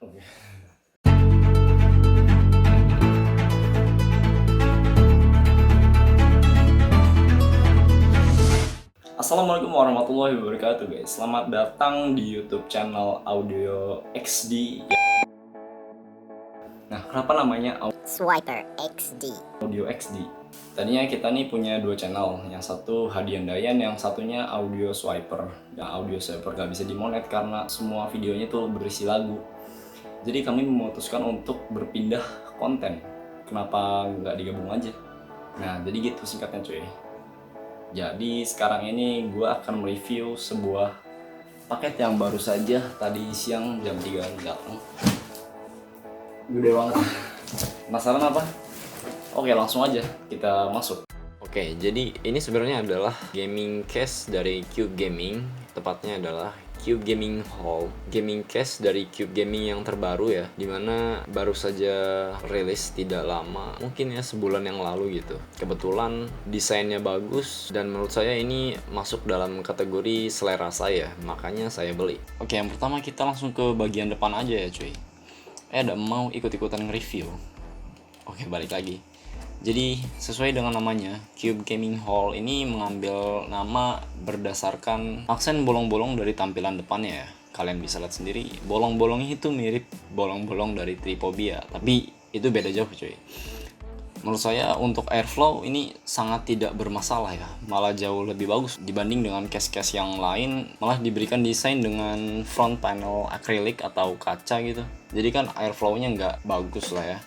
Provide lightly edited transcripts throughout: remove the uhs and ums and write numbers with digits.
Oke. Assalamualaikum warahmatullahi wabarakatuh guys. Selamat datang di YouTube channel Audio XD. Nah, kenapa namanya Swiper XD. Audio XD? Tadinya kita nih punya dua channel, yang satu Hadian Dayan, yang satunya Audio Swiper. Yang Audio Swiper gak bisa dimonet karena semua videonya tuh berisi lagu. Jadi kami memutuskan untuk berpindah konten. Kenapa nggak digabung aja? Nah, jadi gitu singkatnya cuy. Jadi sekarang ini gue akan mereview sebuah paket yang baru saja tadi siang jam 3 datang. Gede banget. Penasaran apa? Oke, langsung aja kita masuk. Oke, jadi ini sebenarnya adalah gaming case dari Cube Gaming. Tepatnya adalah Cube Gaming Hall, gaming case dari Cube Gaming yang terbaru ya, dimana baru saja rilis tidak lama, mungkin ya sebulan yang lalu gitu. Kebetulan desainnya bagus dan menurut saya ini masuk dalam kategori selera saya, makanya saya beli. Oke, yang pertama kita langsung ke bagian depan aja ya cuy. Ada mau ikut-ikutan nge-review. Oke, balik lagi. Jadi sesuai dengan namanya, Cube Gaming Hall ini mengambil nama berdasarkan aksen bolong-bolong dari tampilan depannya ya. Kalian bisa lihat sendiri, bolong-bolongnya itu mirip bolong-bolong dari Tripobia, tapi itu beda jauh cuy. Menurut saya untuk airflow ini sangat tidak bermasalah ya, malah jauh lebih bagus dibanding dengan case-case yang lain. Malah diberikan desain dengan front panel akrilik atau kaca gitu, jadi kan airflow-nya nggak bagus lah ya.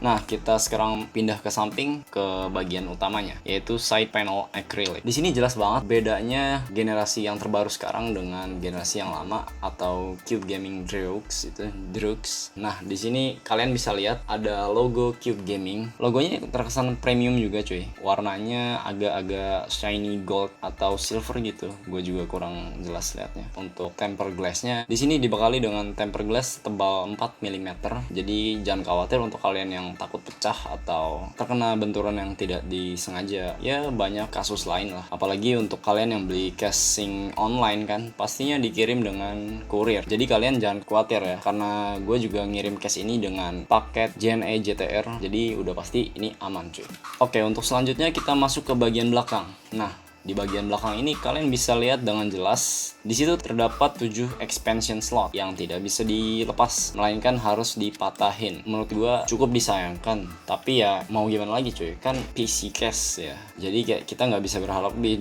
Nah, kita sekarang pindah ke samping ke bagian utamanya, yaitu side panel acrylic. Di sini jelas banget bedanya generasi yang terbaru sekarang dengan generasi yang lama atau Cube Gaming Drux itu Drux. Nah, di sini kalian bisa lihat ada logo Cube Gaming. Logonya terkesan premium juga cuy. Warnanya agak-agak shiny gold atau silver gitu. Gue juga kurang jelas lihatnya. Untuk tempered glassnya di sini dibekali dengan tempered glass tebal 4 mm. Jadi jangan khawatir untuk kalian yang takut pecah atau terkena benturan yang tidak disengaja. Ya banyak kasus lain lah. Apalagi untuk kalian yang beli casing online kan, pastinya dikirim dengan kurir. Jadi kalian jangan khawatir ya, karena gue juga ngirim case ini dengan paket JNE JTR. Jadi udah pasti ini aman cuy. Oke, untuk selanjutnya kita masuk ke bagian belakang. Nah, di bagian belakang ini kalian bisa lihat dengan jelas di situ terdapat 7 expansion slot yang tidak bisa dilepas, melainkan harus dipatahin. Menurut gua cukup disayangkan, tapi ya mau gimana lagi cuy, kan PC case ya. Jadi kayak kita nggak bisa berharap lebih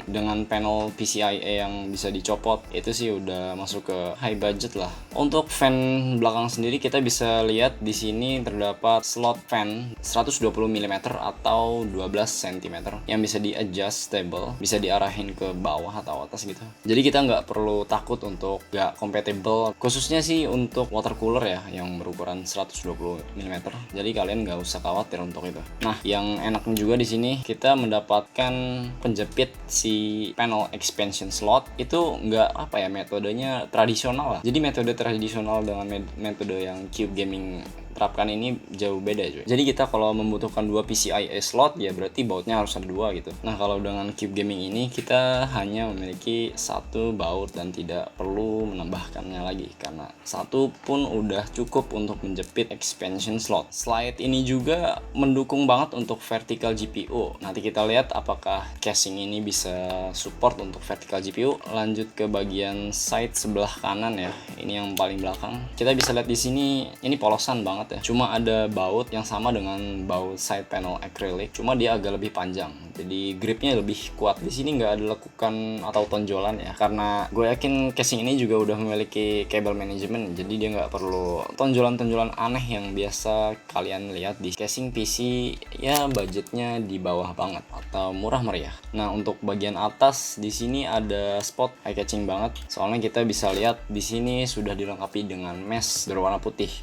dengan panel PCIe yang bisa dicopot. Itu sih udah masuk ke high budget lah. Untuk fan belakang sendiri kita bisa lihat di sini terdapat slot fan 120 mm atau 12 cm yang bisa di-adjustable, bisa diarahin ke bawah atau atas gitu. Jadi kita nggak perlu takut untuk nggak compatible, khususnya sih untuk water cooler ya yang berukuran 120 mm. Jadi kalian nggak usah khawatir untuk itu. Nah, yang enaknya juga di sini kita mendapatkan penjepit si panel expansion slot itu nggak metodenya tradisional lah. Jadi metode tradisional dengan metode yang Cube Gaming terapkan ini jauh beda cuy. Jadi kita kalau membutuhkan 2 PCIe slot ya berarti bautnya harus ada 2 gitu. Nah, kalau dengan Cube Gaming ini kita hanya memiliki 1 baut dan tidak perlu menambahkannya lagi karena 1 pun udah cukup untuk menjepit expansion slot. Slide ini juga mendukung banget untuk vertical GPU. Nanti kita lihat apakah casing ini bisa support untuk vertical GPU. Lanjut ke bagian side sebelah kanan ya. Ini yang paling belakang. Kita bisa lihat di sini ini polosan banget ya. Cuma ada baut yang sama dengan baut side panel acrylic, cuma dia agak lebih panjang. Jadi gripnya lebih kuat. Di sini nggak ada lekukan atau tonjolan ya, karena gue yakin casing ini juga udah memiliki cable management. Jadi dia nggak perlu tonjolan-tonjolan aneh yang biasa kalian lihat di casing PC ya budgetnya di bawah banget atau murah meriah. Nah, untuk bagian atas di sini ada spot eye catching banget. Soalnya kita bisa lihat di sini sudah dilengkapi dengan mesh berwarna putih.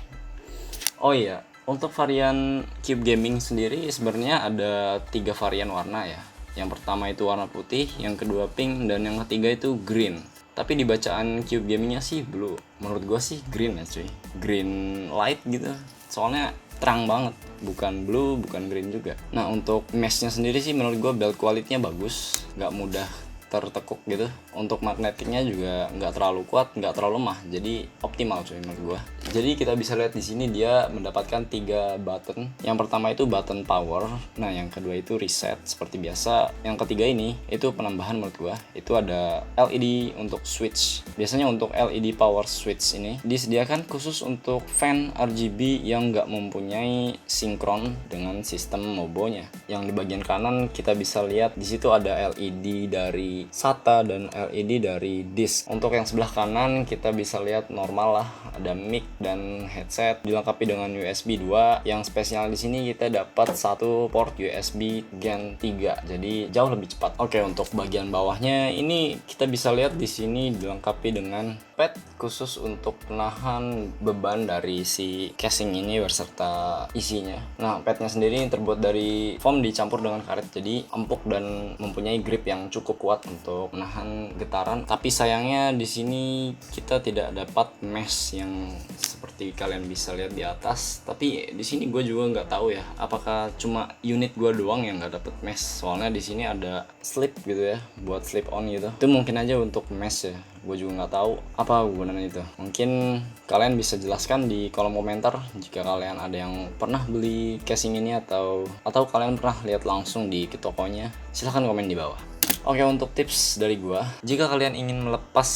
Oh iya, untuk varian Cube Gaming sendiri sebenarnya ada 3 varian warna ya. Yang pertama itu warna putih, yang kedua pink, dan yang ketiga itu green. Tapi di bacaan Cube Gamingnya sih blue. Menurut gue sih green ya cuy. Green light gitu. Soalnya terang banget, bukan blue, bukan green juga. Nah, untuk meshnya sendiri sih menurut gue build quality-nya bagus, nggak mudah tertekuk gitu. Untuk magnetiknya juga nggak terlalu kuat, nggak terlalu lemah, jadi optimal cuy menurut gua. Jadi kita bisa lihat di sini dia mendapatkan 3 button. Yang pertama itu button power, nah yang kedua itu reset seperti biasa. Yang ketiga ini itu penambahan menurut gua, itu ada LED untuk switch. Biasanya untuk LED power switch ini disediakan khusus untuk fan RGB yang nggak mempunyai sinkron dengan sistem Mobo-nya. Yang di bagian kanan kita bisa lihat di situ ada LED dari SATA dan LED dari disk. Untuk yang sebelah kanan kita bisa lihat normal lah, ada mic dan headset dilengkapi dengan USB 2. Yang spesial di sini kita dapat satu port USB Gen 3, jadi jauh lebih cepat. Oke, untuk bagian bawahnya ini kita bisa lihat di sini dilengkapi dengan pad khusus untuk penahan beban dari si casing ini berserta isinya. Nah, padnya sendiri terbuat dari foam dicampur dengan karet, jadi empuk dan mempunyai grip yang cukup kuat untuk menahan getaran. Tapi sayangnya di sini kita tidak dapat mesh yang seperti kalian bisa lihat di atas. Tapi di sini gue juga nggak tahu ya, apakah cuma unit gue doang yang nggak dapet mesh. Soalnya di sini ada slip gitu ya, buat slip on gitu. Itu mungkin aja untuk mesh ya. Gue juga nggak tahu apa gunanya itu. Mungkin kalian bisa jelaskan di kolom komentar jika kalian ada yang pernah beli casing ini atau kalian pernah lihat langsung di tokonya. Silahkan komen di bawah. Oke, untuk tips dari gue, jika kalian ingin melepas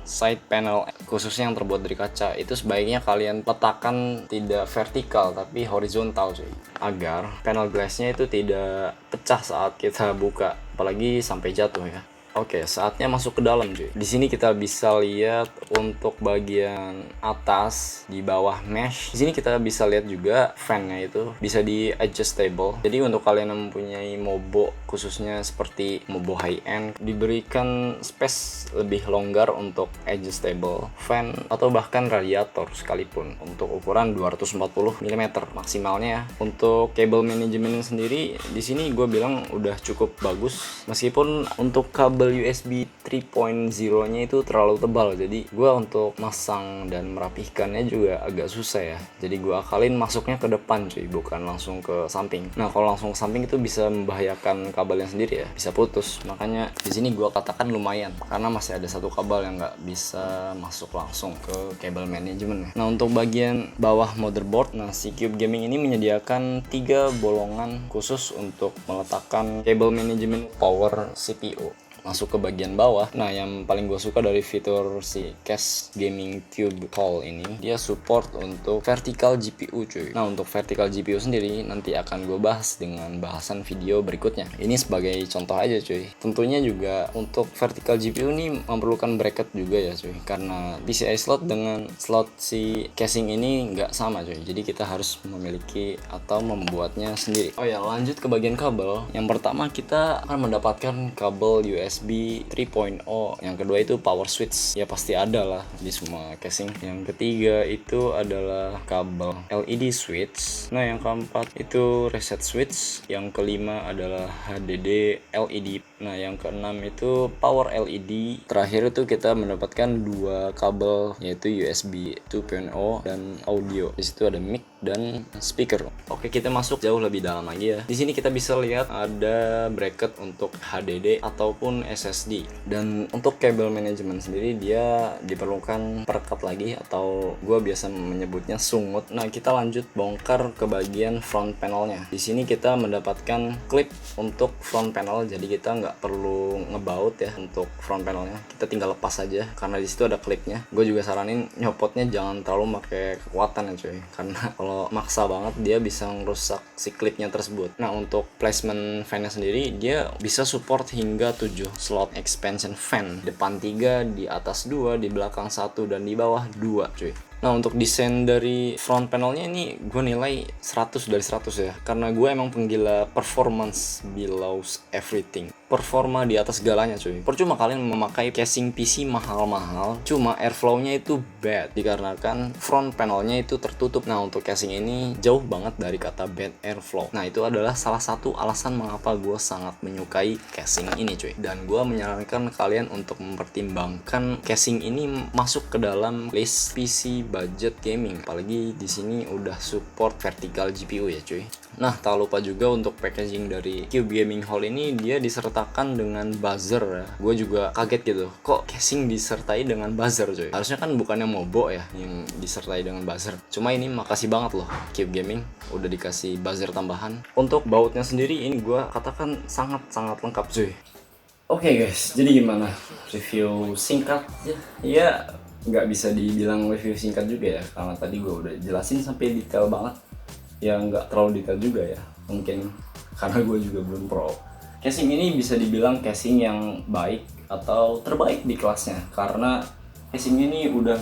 side panel khususnya yang terbuat dari kaca, itu sebaiknya kalian letakkan tidak vertikal tapi horizontal cuy, agar panel glassnya itu tidak pecah saat kita buka, apalagi sampai jatuh ya. Oke, saatnya masuk ke dalam cuy. Di sini kita bisa lihat untuk bagian atas di bawah mesh. Di sini kita bisa lihat juga fan-nya itu bisa di adjustable. Jadi untuk kalian yang mempunyai Mobo khususnya seperti Mobo high end, diberikan space lebih longgar untuk adjustable fan atau bahkan radiator sekalipun untuk ukuran 240 mm maksimalnya. Untuk cable management sendiri di sini gue bilang udah cukup bagus, meskipun untuk kabel USB 3.0 nya itu terlalu tebal, jadi gue untuk masang dan merapihkannya juga agak susah ya. Jadi gue akalin masuknya ke depan cuy, bukan langsung ke samping. Nah, kalau langsung ke samping itu bisa membahayakan kabelnya sendiri ya, bisa putus. Makanya di sini gue katakan lumayan, karena masih ada satu kabel yang nggak bisa masuk langsung ke cable management. Nah, untuk bagian bawah motherboard, nah si Cube Gaming ini menyediakan 3 bolongan khusus untuk meletakkan cable management power CPU. Masuk ke bagian bawah. Nah, yang paling gue suka dari fitur si Case Gaming Cube Hall ini, dia support untuk vertical GPU cuy. Nah, untuk vertical GPU sendiri nanti akan gue bahas dengan bahasan video berikutnya. Ini sebagai contoh aja cuy. Tentunya juga untuk vertical GPU ini memerlukan bracket juga ya cuy, karena PCI slot dengan slot si casing ini nggak sama cuy. Jadi kita harus memiliki atau membuatnya sendiri. Oh ya, lanjut ke bagian kabel. Yang pertama kita akan mendapatkan kabel USB 3.0. Yang kedua itu power switch, ya pasti ada lah di semua casing. Yang ketiga itu adalah kabel LED switch. Nah, yang keempat itu reset switch. Yang kelima adalah HDD LED. Nah, yang keenam itu power LED. Terakhir itu kita mendapatkan 2 kabel, yaitu USB 2.0 dan audio. Di situ ada mic dan speaker. Oke, kita masuk jauh lebih dalam lagi ya. Di sini kita bisa lihat ada bracket untuk HDD ataupun SSD. Dan untuk cable management sendiri dia diperlukan perekat lagi, atau gue biasa menyebutnya sungut. Nah, kita lanjut bongkar ke bagian front panelnya. Di sini kita mendapatkan clip untuk front panel, jadi kita nggak perlu ngebaut ya untuk front panelnya. Kita tinggal lepas aja karena di situ ada clipnya. Gue juga saranin nyopotnya jangan terlalu pakai kekuatan ya cuy, karena kalau maksa banget dia bisa ngerusak si clipnya tersebut. Nah, untuk placement fan-nya sendiri dia bisa support hingga 7 slot expansion fan. Depan 3, di atas 2, di belakang 1, dan di bawah 2 cuy. Nah, untuk desain dari front panelnya ini gue nilai 100 dari 100 ya, karena gue emang penggila performance below everything. Performa di atas segalanya cuy. Percuma kalian memakai casing PC mahal-mahal, cuma airflow-nya itu bad dikarenakan front panelnya itu tertutup. Nah, untuk casing ini jauh banget dari kata bad airflow. Nah, itu adalah salah satu alasan mengapa gue sangat menyukai casing ini cuy. Dan gue menyarankan kalian untuk mempertimbangkan casing ini masuk ke dalam list PC budget gaming. Apalagi di sini udah support vertical GPU ya cuy. Nah, tak lupa juga untuk packaging dari Cube Gaming Hall ini dia disertai disertakan dengan buzzer ya. Gue juga kaget gitu, kok casing disertai dengan buzzer coy. Harusnya kan bukannya Mobo ya yang disertai dengan buzzer. Cuma ini makasih banget loh Cube Gaming udah dikasih buzzer tambahan. Untuk bautnya sendiri ini gue katakan sangat-sangat lengkap cuy. Oke guys, jadi gimana review singkat ya nggak bisa dibilang review singkat juga ya, karena tadi gue udah jelasin sampai detail banget. Ya nggak terlalu detail juga ya, mungkin karena gue juga belum pro. Casing ini bisa dibilang casing yang baik atau terbaik di kelasnya, karena casing ini udah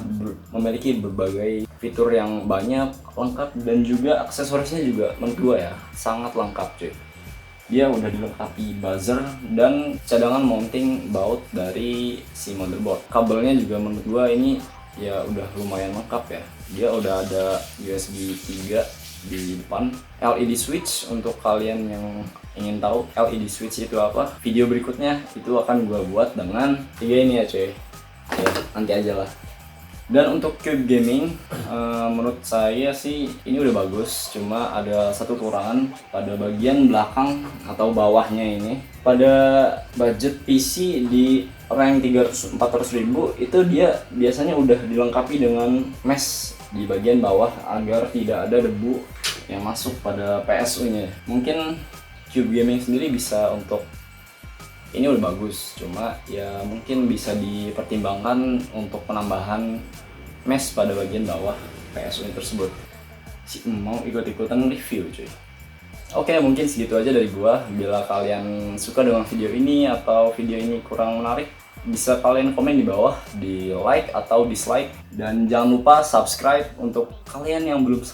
memiliki berbagai fitur yang banyak, lengkap, dan juga aksesorisnya juga menurut gue ya sangat lengkap cuy. Dia udah dilengkapi buzzer dan cadangan mounting baut dari si motherboard. Kabelnya juga menurut gua ini ya udah lumayan lengkap ya. Dia udah ada USB 3 di depan, LED switch untuk kalian yang ingin tahu LED switch itu apa. Video berikutnya itu akan gua buat dengan 3 ini ya cuy. Ya, nanti aja lah. Dan untuk Cube Gaming, menurut saya sih ini udah bagus, cuma ada satu kekurangan pada bagian belakang atau bawahnya ini. Pada budget PC di rank 300-400 ribu itu dia biasanya udah dilengkapi dengan mesh di bagian bawah agar tidak ada debu yang masuk pada PSU-nya. Mungkin Cube Gaming sendiri bisa untuk ini udah bagus, cuma ya mungkin bisa dipertimbangkan untuk penambahan mesh pada bagian bawah PSU tersebut. Mau ikut-ikutan review cuy. Oke, mungkin segitu aja dari gua. Bila kalian suka dengan video ini atau video ini kurang menarik, bisa kalian komen di bawah, di like atau dislike, dan jangan lupa subscribe untuk kalian yang belum